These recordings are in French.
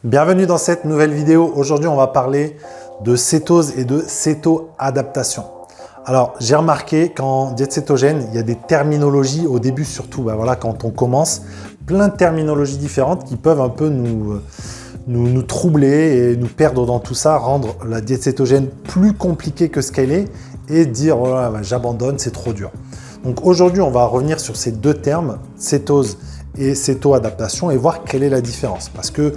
Bienvenue dans cette nouvelle vidéo. Aujourd'hui, on va parler de cétose et de céto-adaptation. Alors, j'ai remarqué qu'en diète cétogène, il y a des terminologies au début, surtout quand on commence, plein de terminologies différentes qui peuvent un peu nous troubler et nous perdre dans tout ça, rendre la diète cétogène plus compliquée que ce qu'elle est et dire oh là, j'abandonne, c'est trop dur. Donc aujourd'hui, on va revenir sur ces deux termes, cétose et céto-adaptation, et voir quelle est la différence. Parce que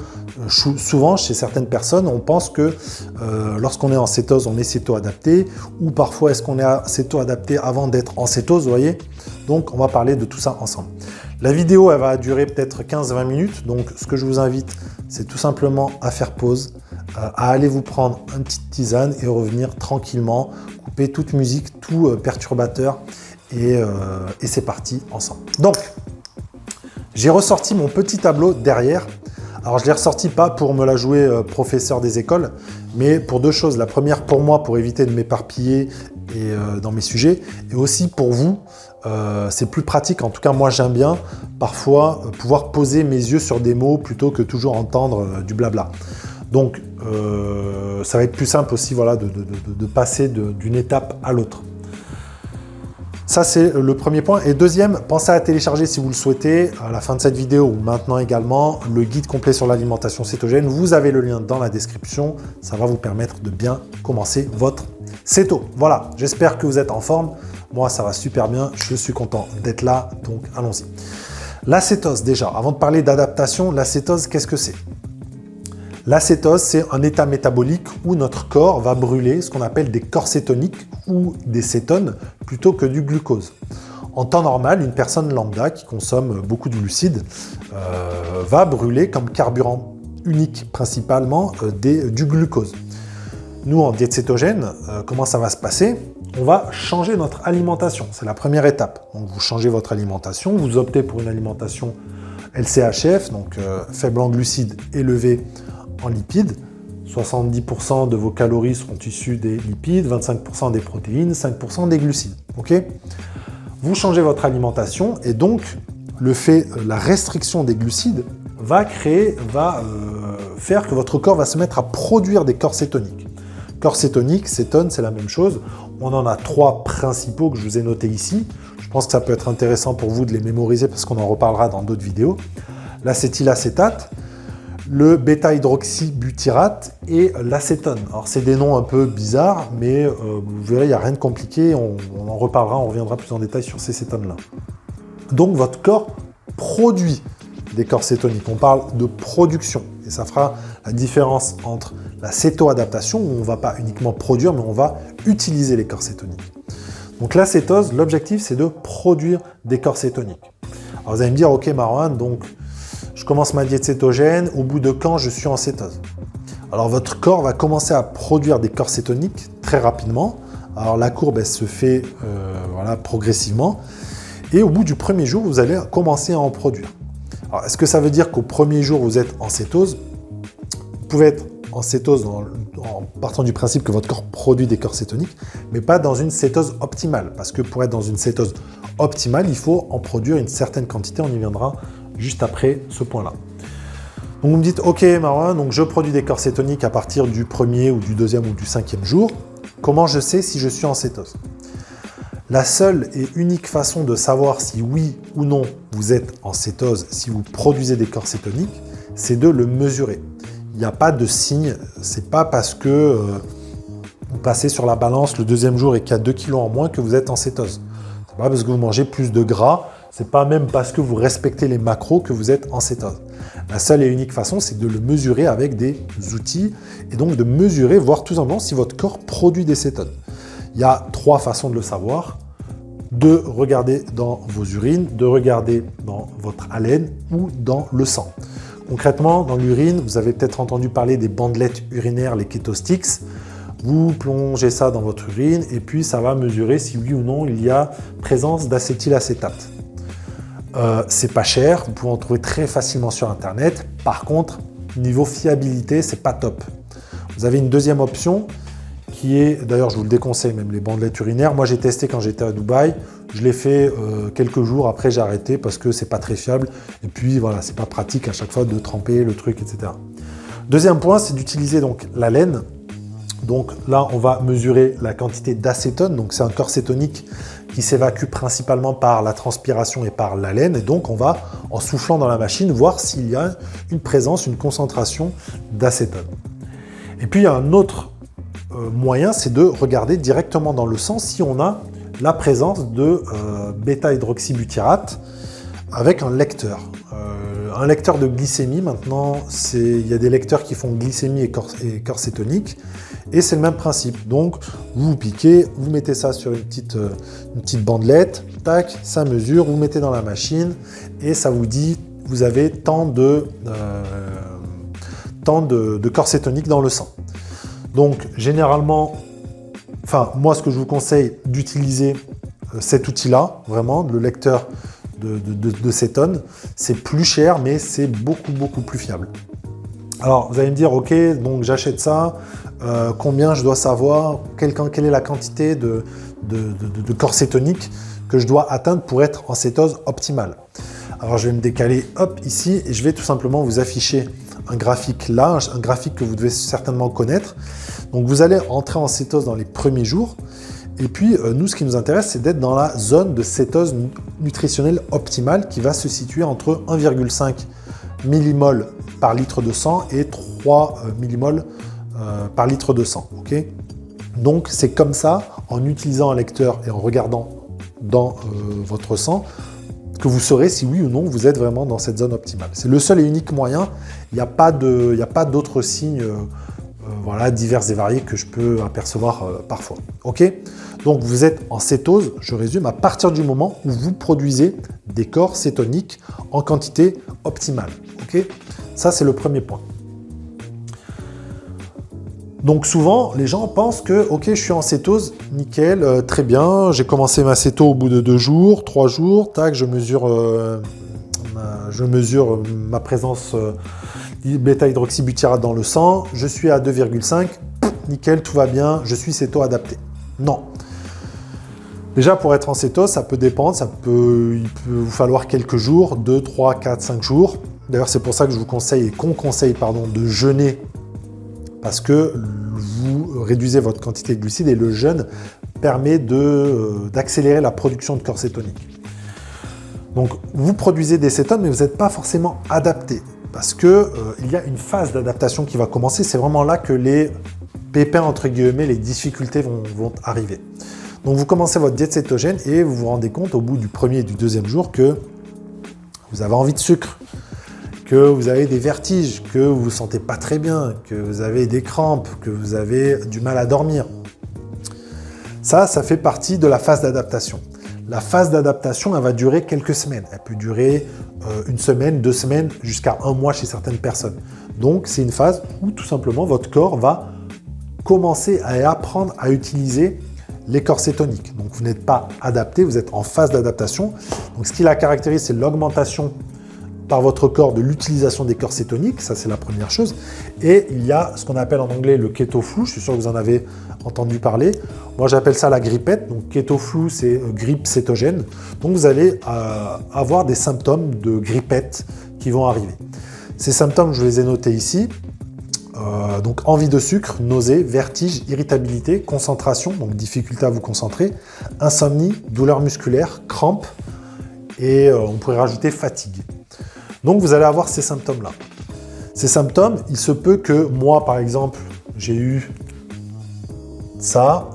souvent, chez certaines personnes, on pense que lorsqu'on est en cétose, on est céto-adapté, ou parfois est-ce qu'on est céto-adapté avant d'être en cétose, vous voyez. Donc, on va parler de tout ça ensemble. La vidéo, elle va durer peut-être 15-20 minutes, donc ce que je vous invite, c'est tout simplement à faire pause, à aller vous prendre une petite tisane et revenir tranquillement, couper toute musique, tout perturbateur, et c'est parti ensemble. Donc, j'ai ressorti mon petit tableau derrière. Alors, je ne l'ai ressorti pas pour me la jouer professeur des écoles, mais pour deux choses. La première, pour moi, pour éviter de m'éparpiller dans mes sujets, et aussi pour vous, c'est plus pratique. En tout cas, moi, j'aime bien parfois pouvoir poser mes yeux sur des mots plutôt que toujours entendre du blabla. Donc, ça va être plus simple aussi de passer d'une étape à l'autre. Ça, c'est le premier point. Et deuxième, pensez à télécharger si vous le souhaitez, à la fin de cette vidéo ou maintenant également, le guide complet sur l'alimentation cétogène. Vous avez le lien dans la description. Ça va vous permettre de bien commencer votre céto. Voilà, j'espère que vous êtes en forme. Moi, ça va super bien. Je suis content d'être là, donc allons-y. La cétose, déjà, avant de parler d'adaptation, la cétose, qu'est-ce que c'est? La cétose, c'est un état métabolique où notre corps va brûler ce qu'on appelle des corps cétoniques ou des cétones plutôt que du glucose. En temps normal, une personne lambda qui consomme beaucoup de glucides va brûler comme carburant unique principalement du glucose. Nous, en diète cétogène, comment ça va se passer? On va changer notre alimentation. C'est la première étape. Donc, vous changez votre alimentation, vous optez pour une alimentation LCHF, donc faible en glucides, élevé en lipides. 70% de vos calories seront issues des lipides, 25% des protéines, 5% des glucides. Okay, vous changez votre alimentation et donc la restriction des glucides va faire que votre corps va se mettre à produire des corps cétoniques. Corps cétoniques, cétones, c'est la même chose. On en a trois principaux que je vous ai notés ici. Je pense que ça peut être intéressant pour vous de les mémoriser parce qu'on en reparlera dans d'autres vidéos. L'acétylacétate, le bêta-hydroxybutyrate et l'acétone. Alors, c'est des noms un peu bizarres, mais vous verrez, il n'y a rien de compliqué. On en reparlera, on reviendra plus en détail sur ces cétones-là. Donc, votre corps produit des corps cétoniques. On parle de production. Et ça fera la différence entre la céto-adaptation, où on ne va pas uniquement produire, mais on va utiliser les corps cétoniques. Donc, la cétose, l'objectif, c'est de produire des corps cétoniques. Alors, vous allez me dire, OK, Marwan, donc, je commence ma diète cétogène, au bout de quand je suis en cétose? Alors, votre corps va commencer à produire des corps cétoniques très rapidement. Alors, la courbe, elle se fait progressivement. Et au bout du premier jour, vous allez commencer à en produire. Alors, est-ce que ça veut dire qu'au premier jour, vous êtes en cétose? Vous pouvez être en cétose en partant du principe que votre corps produit des corps cétoniques, mais pas dans une cétose optimale. Parce que pour être dans une cétose optimale, il faut en produire une certaine quantité. On y viendra juste après ce point-là. Donc vous me dites, OK Marwan, donc je produis des corps cétoniques à partir du premier ou du deuxième ou du cinquième jour. Comment je sais si je suis en cétose? La seule et unique façon de savoir si oui ou non vous êtes en cétose, si vous produisez des corps cétoniques, c'est de le mesurer. Il n'y a pas de signe, c'est pas parce que vous passez sur la balance le deuxième jour et qu'il y a 2 kilos en moins que vous êtes en cétose. C'est pas parce que vous mangez plus de gras, c'est pas même parce que vous respectez les macros que vous êtes en cétose. La seule et unique façon, c'est de le mesurer avec des outils et donc de mesurer, voir tout simplement si votre corps produit des cétones. Il y a 3 façons de le savoir. De regarder dans vos urines, de regarder dans votre haleine ou dans le sang. Concrètement, dans l'urine, vous avez peut-être entendu parler des bandelettes urinaires, les Ketostix. Vous plongez ça dans votre urine et puis ça va mesurer si oui ou non il y a présence d'acétylacétate. C'est pas cher, vous pouvez en trouver très facilement sur Internet. Par contre, niveau fiabilité, c'est pas top. Vous avez une deuxième option qui est, d'ailleurs je vous le déconseille, même les bandelettes urinaires. Moi j'ai testé quand j'étais à Dubaï, je l'ai fait quelques jours, après j'ai arrêté parce que c'est pas très fiable. Et puis voilà, c'est pas pratique à chaque fois de tremper le truc, etc. Deuxième point, c'est d'utiliser donc la laine. Donc là, on va mesurer la quantité d'acétone. Donc c'est un corps cétonique qui s'évacue principalement par la transpiration et par la laine. Et donc on va, en soufflant dans la machine, voir s'il y a une présence, une concentration d'acétone. Et puis il y a un autre moyen, c'est de regarder directement dans le sang si on a la présence de bêta-hydroxybutyrate avec un lecteur. Un lecteur de glycémie, maintenant, il y a des lecteurs qui font glycémie et corps cétonique, et c'est le même principe. Donc, vous piquez, vous mettez ça sur une petite bandelette, tac, ça mesure, vous mettez dans la machine, et ça vous dit, vous avez tant de corps cétonique dans le sang. Donc, généralement, moi, ce que je vous conseille d'utiliser cet outil-là, vraiment, le lecteur de cétone, c'est plus cher, mais c'est beaucoup plus fiable. Alors, vous allez me dire, ok, donc j'achète ça, combien je dois savoir, quelle est la quantité de corps cétonique que je dois atteindre pour être en cétose optimale. Alors, je vais me décaler, hop, ici, et je vais tout simplement vous afficher un graphique là, un graphique que vous devez certainement connaître. Donc, vous allez entrer en cétose dans les premiers jours. Et puis, nous, ce qui nous intéresse, c'est d'être dans la zone de cétose nutritionnelle optimale qui va se situer entre 1,5 mmol par litre de sang et 3 mmol par litre de sang. Okay, donc, c'est comme ça, en utilisant un lecteur et en regardant dans votre sang, que vous saurez si oui ou non vous êtes vraiment dans cette zone optimale. C'est le seul et unique moyen. Il n'y a pas d'autres signes divers et variés que je peux apercevoir parfois. Ok ? Donc vous êtes en cétose, je résume, à partir du moment où vous produisez des corps cétoniques en quantité optimale. Ok ? Ça, c'est le premier point. Donc souvent, les gens pensent que, ok, je suis en cétose, nickel, très bien, j'ai commencé ma céto au bout de 2 jours, 3 jours, tac, je mesure ma présence bêta-hydroxybutyrate dans le sang, je suis à 2,5, nickel, tout va bien, je suis céto-adapté. Non. Déjà, pour être en cétose, ça peut dépendre, il peut vous falloir quelques jours, 2, 3, 4, 5 jours. D'ailleurs, c'est pour ça que je vous conseille et qu'on conseille de jeûner, parce que vous réduisez votre quantité de glucides et le jeûne permet d'accélérer la production de corps cétonique. Donc, vous produisez des cétones, mais vous n'êtes pas forcément adapté, parce qu'il y a une phase d'adaptation qui va commencer. C'est vraiment là que les pépins, entre guillemets, les difficultés vont arriver. Donc, vous commencez votre diète cétogène et vous vous rendez compte au bout du premier et du deuxième jour que vous avez envie de sucre, que vous avez des vertiges, que vous ne vous sentez pas très bien, que vous avez des crampes, que vous avez du mal à dormir. Ça fait partie de la phase d'adaptation. La phase d'adaptation, elle va durer quelques semaines. Elle peut durer 1 semaine, 2 semaines, jusqu'à 1 mois chez certaines personnes. Donc, c'est une phase où tout simplement votre corps va commencer à apprendre à utiliser les corps cétoniques. Donc, vous n'êtes pas adapté, vous êtes en phase d'adaptation. Donc, ce qui la caractérise, c'est l'augmentation par votre corps de l'utilisation des corps cétoniques, ça c'est la première chose. Et il y a ce qu'on appelle en anglais le keto flu, je suis sûr que vous en avez entendu parler. Moi j'appelle ça la grippette, donc keto flu c'est grippe cétogène. Donc vous allez avoir des symptômes de grippette qui vont arriver. Ces symptômes, je les ai notés ici. Donc envie de sucre, nausée, vertige, irritabilité, concentration, donc difficulté à vous concentrer, insomnie, douleur musculaire, crampes et on pourrait rajouter fatigue. Donc, vous allez avoir ces symptômes-là. Ces symptômes, il se peut que moi, par exemple, j'ai eu ça,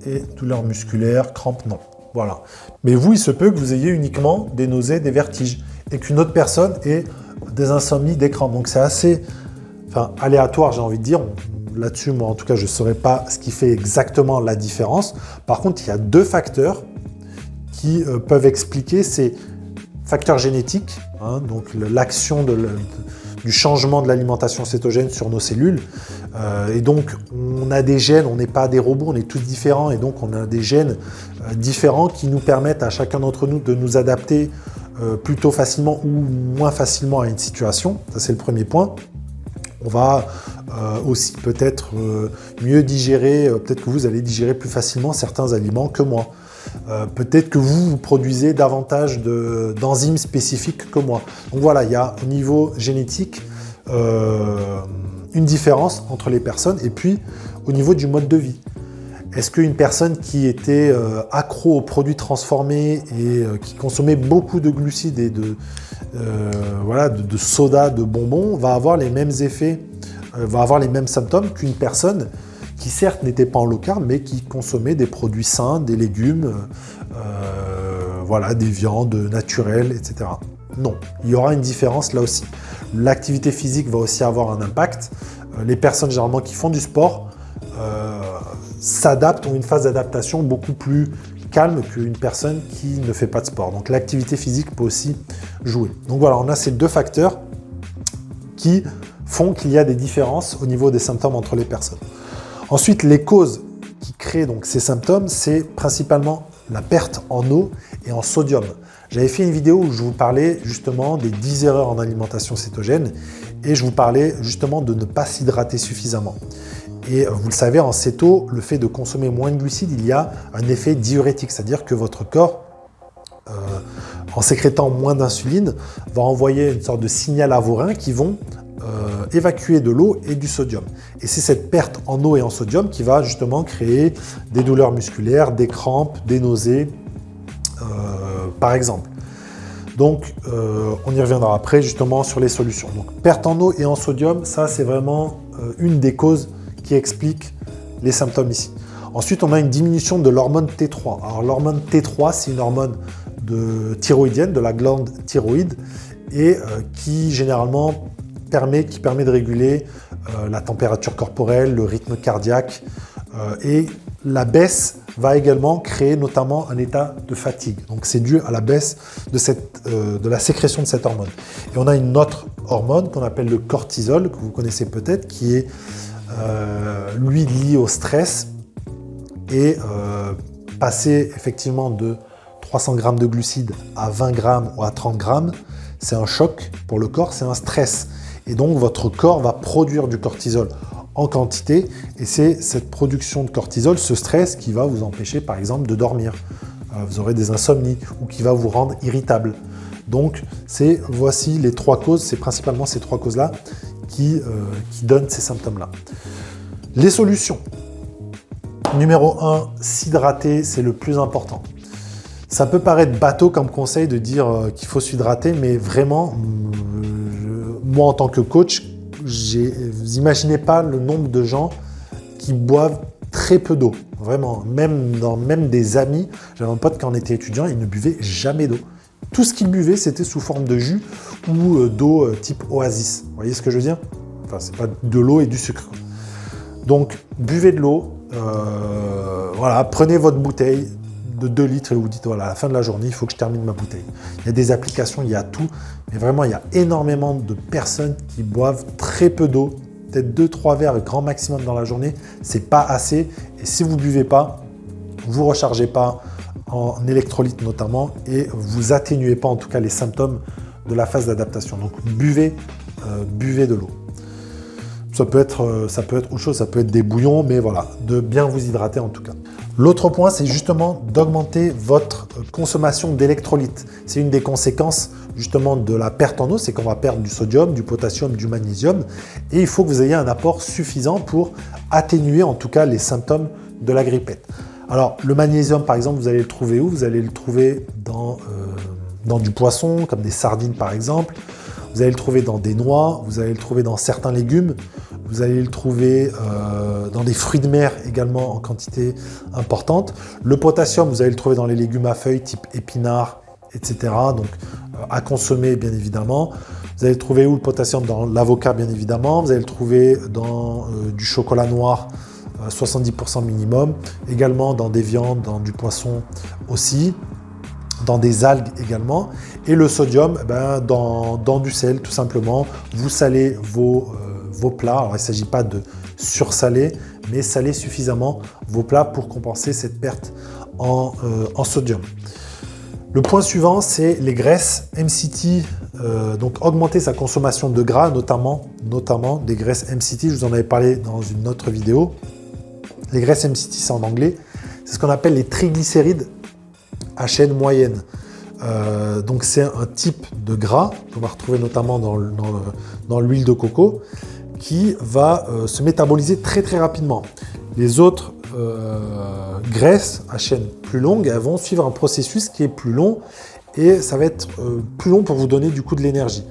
et douleur musculaire, crampes, non. Voilà. Mais vous, il se peut que vous ayez uniquement des nausées, des vertiges, et qu'une autre personne ait des insomnies, des crampes. Donc, c'est assez aléatoire, j'ai envie de dire. Là-dessus, moi, en tout cas, je ne saurais pas ce qui fait exactement la différence. Par contre, il y a 2 facteurs qui peuvent expliquer ces facteurs génétiques, donc l'action du changement de l'alimentation cétogène sur nos cellules. Et donc, on a des gènes, on n'est pas des robots, on est tous différents, et donc on a des gènes différents qui nous permettent à chacun d'entre nous de nous adapter plutôt facilement ou moins facilement à une situation. Ça, c'est le premier point. On va aussi peut-être mieux digérer, peut-être que vous allez digérer plus facilement certains aliments que moi. Peut-être que vous produisez davantage d'enzymes spécifiques que moi. Donc voilà, il y a au niveau génétique une différence entre les personnes et puis au niveau du mode de vie. Est-ce qu'une personne qui était accro aux produits transformés et qui consommait beaucoup de glucides et de soda, de bonbons, va avoir les mêmes effets, va avoir les mêmes symptômes qu'une personne qui certes n'était pas en low carb, mais qui consommait des produits sains, des légumes, des viandes naturelles, etc. Non, il y aura une différence là aussi. L'activité physique va aussi avoir un impact. Les personnes généralement qui font du sport s'adaptent, ont une phase d'adaptation beaucoup plus calme qu'une personne qui ne fait pas de sport. Donc l'activité physique peut aussi jouer. Donc voilà, on a ces deux facteurs qui font qu'il y a des différences au niveau des symptômes entre les personnes. Ensuite, les causes qui créent donc ces symptômes, c'est principalement la perte en eau et en sodium. J'avais fait une vidéo où je vous parlais justement des 10 erreurs en alimentation cétogène et je vous parlais justement de ne pas s'hydrater suffisamment. Et vous le savez, en céto, le fait de consommer moins de glucides, il y a un effet diurétique, c'est-à-dire que votre corps, en sécrétant moins d'insuline, va envoyer une sorte de signal à vos reins qui vont évacuer de l'eau et du sodium. Et c'est cette perte en eau et en sodium qui va justement créer des douleurs musculaires, des crampes, des nausées, par exemple. Donc, on y reviendra après justement sur les solutions. Donc, perte en eau et en sodium, ça c'est vraiment une des causes qui explique les symptômes ici. Ensuite, on a une diminution de l'hormone T3. Alors, l'hormone T3, c'est une hormone thyroïdienne, de la glande thyroïde, et qui généralement permet de réguler la température corporelle, le rythme cardiaque, et la baisse va également créer notamment un état de fatigue. Donc c'est dû à la baisse de la sécrétion de cette hormone. Et on a une autre hormone qu'on appelle le cortisol, que vous connaissez peut-être, qui est lui lié au stress, et passer effectivement de 300 grammes de glucides à 20 grammes ou à 30 grammes, c'est un choc pour le corps, c'est un stress. Et donc votre corps va produire du cortisol en quantité, et c'est cette production de cortisol, ce stress, qui va vous empêcher par exemple de dormir. Vous aurez des insomnies ou qui va vous rendre irritable. Donc voici les trois causes, c'est principalement ces trois causes-là qui donnent ces symptômes-là. Les solutions. Numéro 1, s'hydrater, c'est le plus important. Ça peut paraître bateau comme conseil de dire qu'il faut s'hydrater, mais vraiment, moi en tant que coach, vous imaginez pas le nombre de gens qui boivent très peu d'eau. Vraiment, même des amis, j'avais un pote quand on était étudiant, il ne buvait jamais d'eau. Tout ce qu'il buvait, c'était sous forme de jus ou d'eau type Oasis. Vous voyez ce que je veux dire? Enfin, c'est pas de l'eau et du sucre. Donc, buvez de l'eau. Prenez votre bouteille de 2 litres et vous dites, voilà, à la fin de la journée, il faut que je termine ma bouteille. Il y a des applications, il y a tout, mais vraiment, il y a énormément de personnes qui boivent très peu d'eau, peut-être 2-3 verres grand maximum dans la journée, c'est pas assez. Et si vous ne buvez pas, vous ne rechargez pas en électrolytes notamment, et vous atténuez pas en tout cas les symptômes de la phase d'adaptation. Donc buvez de l'eau. Ça peut être autre chose, ça peut être des bouillons, mais voilà, de bien vous hydrater en tout cas. L'autre point, c'est justement d'augmenter votre consommation d'électrolytes. C'est une des conséquences justement de la perte en eau, c'est qu'on va perdre du sodium, du potassium, du magnésium, et il faut que vous ayez un apport suffisant pour atténuer en tout cas les symptômes de la grippette. Alors le magnésium par exemple, vous allez le trouver où? Vous allez le trouver dans du poisson, comme des sardines par exemple. Vous allez le trouver dans des noix, vous allez le trouver dans certains légumes, vous allez le trouver dans des fruits de mer également en quantité importante. Le potassium, vous allez le trouver dans les légumes à feuilles type épinards, etc. Donc à consommer bien évidemment. Vous allez le trouver où le potassium? Dans l'avocat bien évidemment. Vous allez le trouver dans du chocolat noir, 70% minimum. Également dans des viandes, dans du poisson aussi. Dans des algues également, et le sodium dans du sel tout simplement. Vous salez vos plats, alors il ne s'agit pas de sursaler, mais saler suffisamment vos plats pour compenser cette perte en sodium. Le point suivant, c'est les graisses MCT, donc augmenter sa consommation de gras, notamment des graisses MCT, je vous en avais parlé dans une autre vidéo. Les graisses MCT, c'est en anglais, c'est ce qu'on appelle les triglycérides chaîne moyenne. Donc c'est un type de gras qu'on va retrouver notamment dans l'huile de coco qui va se métaboliser très très rapidement. Les autres graisses à chaîne plus longue, elles vont suivre un processus qui est plus long et ça va être plus long pour vous donner du coup de l'énergie.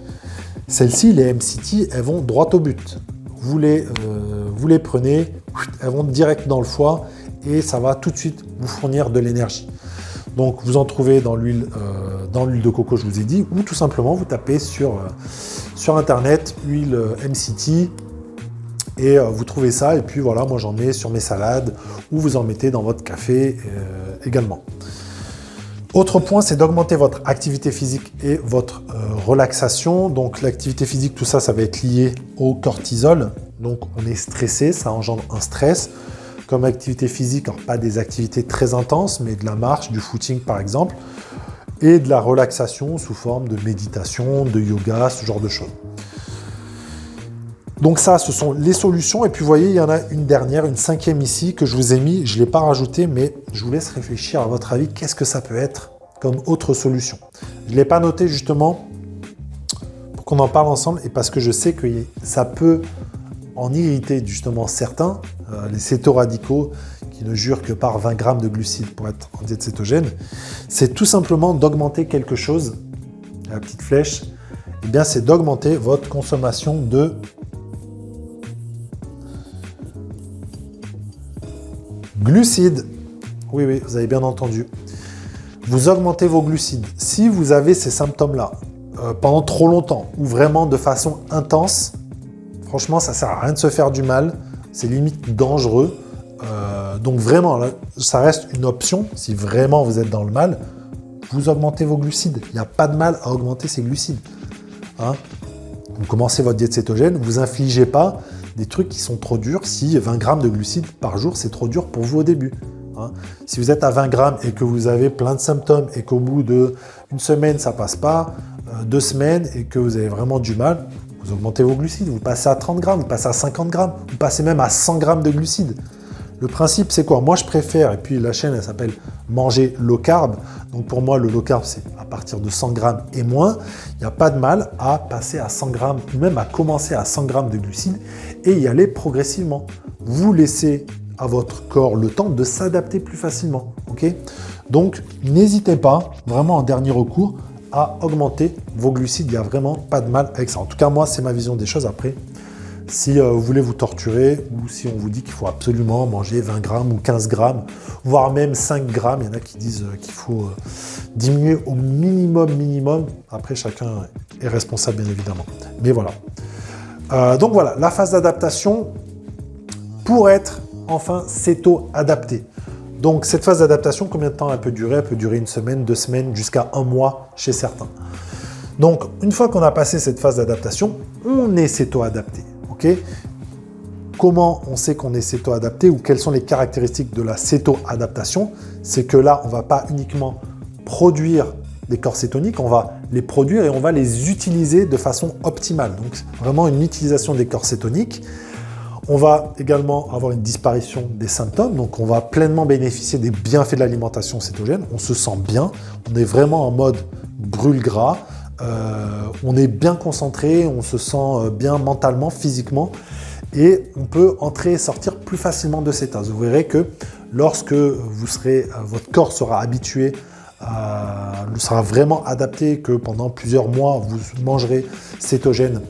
Celles-ci, les MCT, elles vont droit au but. Vous les prenez, elles vont direct dans le foie et ça va tout de suite vous fournir de l'énergie. Donc vous en trouvez dans l'huile de coco, je vous ai dit, ou tout simplement vous tapez sur internet huile MCT et vous trouvez ça. Et puis voilà, moi j'en mets sur mes salades ou vous en mettez dans votre café également. Autre point, c'est d'augmenter votre activité physique et votre relaxation. Donc l'activité physique, tout ça, ça va être lié au cortisol. Donc on est stressé, ça engendre un stress. Comme activité physique, alors pas des activités très intenses, mais de la marche, du footing par exemple, et de la relaxation sous forme de méditation, de yoga, ce genre de choses. Donc ça, ce sont les solutions. Et puis vous voyez, il y en a une dernière, une cinquième ici, que je vous ai mis. Je ne l'ai pas rajouté, mais je vous laisse réfléchir à votre avis. Qu'est-ce que ça peut être comme autre solution? Je ne l'ai pas noté justement pour qu'on en parle ensemble et parce que je sais que ça peut en irriter justement certains, les cétoradicaux qui ne jurent que par 20 grammes de glucides pour être en diète cétogène. C'est tout simplement d'augmenter quelque chose, la petite flèche, eh bien c'est d'augmenter votre consommation de glucides. Oui, oui, vous avez bien entendu. Vous augmentez vos glucides. Si vous avez ces symptômes-là pendant trop longtemps ou vraiment de façon intense, franchement, ça ne sert à rien de se faire du mal. C'est limite dangereux. Donc vraiment, là, ça reste une option. Si vraiment vous êtes dans le mal, vous augmentez vos glucides. Il n'y a pas de mal à augmenter ces glucides. Hein? Vous commencez votre diète cétogène, vous infligez pas des trucs qui sont trop durs. Si 20 grammes de glucides par jour, c'est trop dur pour vous au début. Hein. Si vous êtes à 20 grammes et que vous avez plein de symptômes et qu'au bout d'une semaine, ça passe pas, 2 semaines et que vous avez vraiment du mal, vous augmentez vos glucides. Vous passez à 30 grammes, vous passez à 50 grammes, vous passez même à 100 grammes de glucides. Le principe, c'est quoi? Moi, je préfère, et puis la chaîne, elle s'appelle Manger low carb. Donc pour moi, le low carb, c'est à partir de 100 grammes et moins. Il n'y a pas de mal à passer à 100 grammes, ou même à commencer à 100 grammes de glucides et y aller progressivement. Vous laissez à votre corps le temps de s'adapter plus facilement. Okay? Donc, n'hésitez pas, vraiment en dernier recours, à augmenter vos glucides. Il n'y a vraiment pas de mal avec ça. En tout cas, moi, c'est ma vision des choses. Après, si vous voulez vous torturer ou si on vous dit qu'il faut absolument manger 20 grammes ou 15 grammes, voire même 5 grammes, il y en a qui disent qu'il faut diminuer au minimum. Après, chacun est responsable, bien évidemment. Mais voilà. Donc voilà, la phase d'adaptation pour être enfin céto-adapté. Donc cette phase d'adaptation, combien de temps elle peut durer? Elle peut durer 1 semaine, 2 semaines, jusqu'à 1 mois chez certains. Donc une fois qu'on a passé cette phase d'adaptation, on est céto-adapté. Okay. Comment on sait qu'on est céto-adapté ou quelles sont les caractéristiques de la céto-adaptation? C'est que là, on ne va pas uniquement produire des corps cétoniques, on va les produire et on va les utiliser de façon optimale. Donc, vraiment une utilisation des corps cétoniques. On va également avoir une disparition des symptômes, donc on va pleinement bénéficier des bienfaits de l'alimentation cétogène. On se sent bien, on est vraiment en mode brûle-gras. On est bien concentré, on se sent bien mentalement, physiquement et on peut entrer et sortir plus facilement de cétose. Vous verrez que lorsque votre corps sera habitué, sera vraiment adapté, que pendant plusieurs mois vous mangerez cétogène,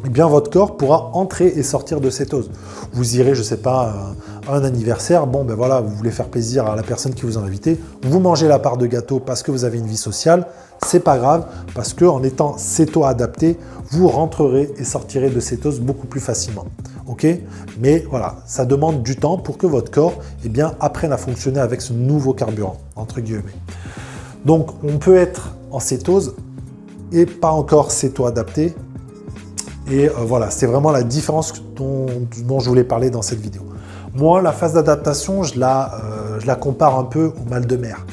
eh bien votre corps pourra entrer et sortir de cétose. Vous irez, je ne sais pas, à un anniversaire, bon ben voilà, vous voulez faire plaisir à la personne qui vous a invité, vous mangez la part de gâteau parce que vous avez une vie sociale, c'est pas grave, parce qu'en étant céto-adapté, vous rentrerez et sortirez de cétose beaucoup plus facilement. Ok? Mais voilà, ça demande du temps pour que votre corps apprenne à fonctionner avec ce nouveau carburant, entre guillemets. Donc on peut être en cétose et pas encore céto-adapté. Et voilà, c'est vraiment la différence dont je voulais parler dans cette vidéo. Moi, la phase d'adaptation, je la compare un peu au mal de mer.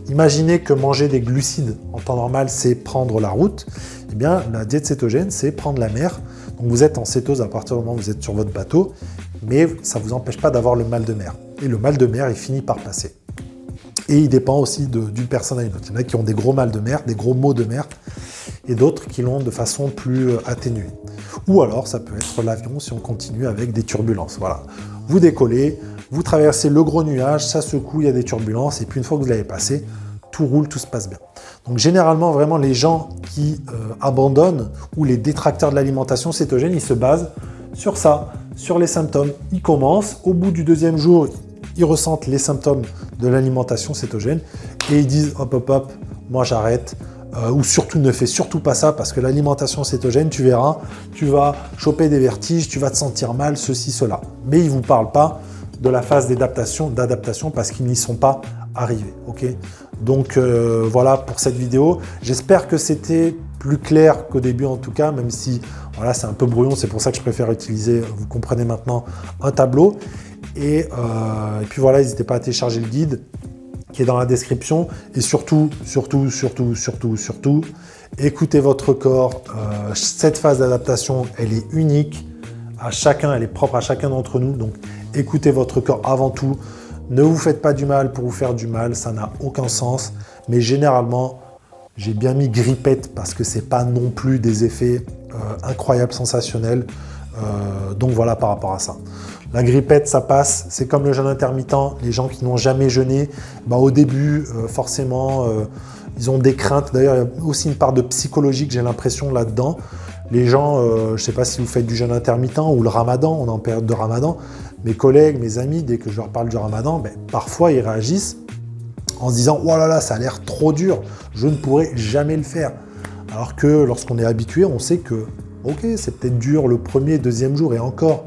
Imaginez que manger des glucides en temps normal, c'est prendre la route. Eh bien, la diète cétogène, c'est prendre la mer. Donc, vous êtes en cétose à partir du moment où vous êtes sur votre bateau, mais ça ne vous empêche pas d'avoir le mal de mer. Et le mal de mer, il finit par passer. Et il dépend aussi d'une personne à une autre. Il y en a qui ont des gros mal de mer, des gros maux de mer, et d'autres qui l'ont de façon plus atténuée. Ou alors, ça peut être l'avion si on continue avec des turbulences. Voilà. Vous décollez, vous traversez le gros nuage, ça secoue, il y a des turbulences, et puis une fois que vous l'avez passé, tout roule, tout se passe bien. Donc généralement, vraiment, les gens qui abandonnent ou les détracteurs de l'alimentation cétogène, ils se basent sur ça, sur les symptômes. Ils commencent, au bout du deuxième jour, ils ressentent les symptômes de l'alimentation cétogène et ils disent hop, hop, hop, moi j'arrête. Ou surtout ne fais surtout pas ça parce que l'alimentation cétogène, tu verras, tu vas choper des vertiges, tu vas te sentir mal, ceci, cela. Mais ils ne vous parlent pas de la phase d'adaptation parce qu'ils n'y sont pas arrivés. Okay, donc voilà pour cette vidéo. J'espère que c'était plus clair qu'au début en tout cas, même si voilà, c'est un peu brouillon, c'est pour ça que je préfère utiliser, vous comprenez maintenant, un tableau. Et puis voilà, n'hésitez pas à télécharger le guide qui est dans la description. Et surtout, écoutez votre corps. Cette phase d'adaptation, elle est unique à chacun, elle est propre à chacun d'entre nous. Donc, écoutez votre corps avant tout. Ne vous faites pas du mal pour vous faire du mal, ça n'a aucun sens. Mais généralement, j'ai bien mis grippette parce que c'est pas non plus des effets incroyables, sensationnels. Donc voilà par rapport à ça. La grippette, ça passe, c'est comme le jeûne intermittent. Les gens qui n'ont jamais jeûné, bah, au début, forcément, ils ont des craintes. D'ailleurs, il y a aussi une part de psychologique, j'ai l'impression, là-dedans. Les gens, je ne sais pas si vous faites du jeûne intermittent ou le ramadan, on est en période de ramadan. Mes collègues, mes amis, dès que je leur parle du ramadan, ben, parfois ils réagissent en se disant « Oh là là, ça a l'air trop dur, je ne pourrai jamais le faire ». Alors que lorsqu'on est habitué, on sait que ok, c'est peut-être dur le premier, deuxième jour et encore.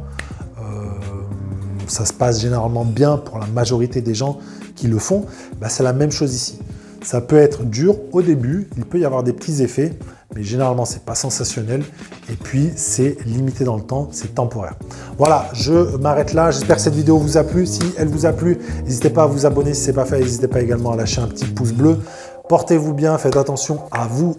Ça se passe généralement bien pour la majorité des gens qui le font. Bah, c'est la même chose ici. Ça peut être dur au début, il peut y avoir des petits effets, mais généralement, ce n'est pas sensationnel. Et puis, c'est limité dans le temps, c'est temporaire. Voilà, je m'arrête là. J'espère que cette vidéo vous a plu. Si elle vous a plu, n'hésitez pas à vous abonner si ce n'est pas fait. N'hésitez pas également à lâcher un petit pouce bleu. Portez-vous bien, faites attention à vous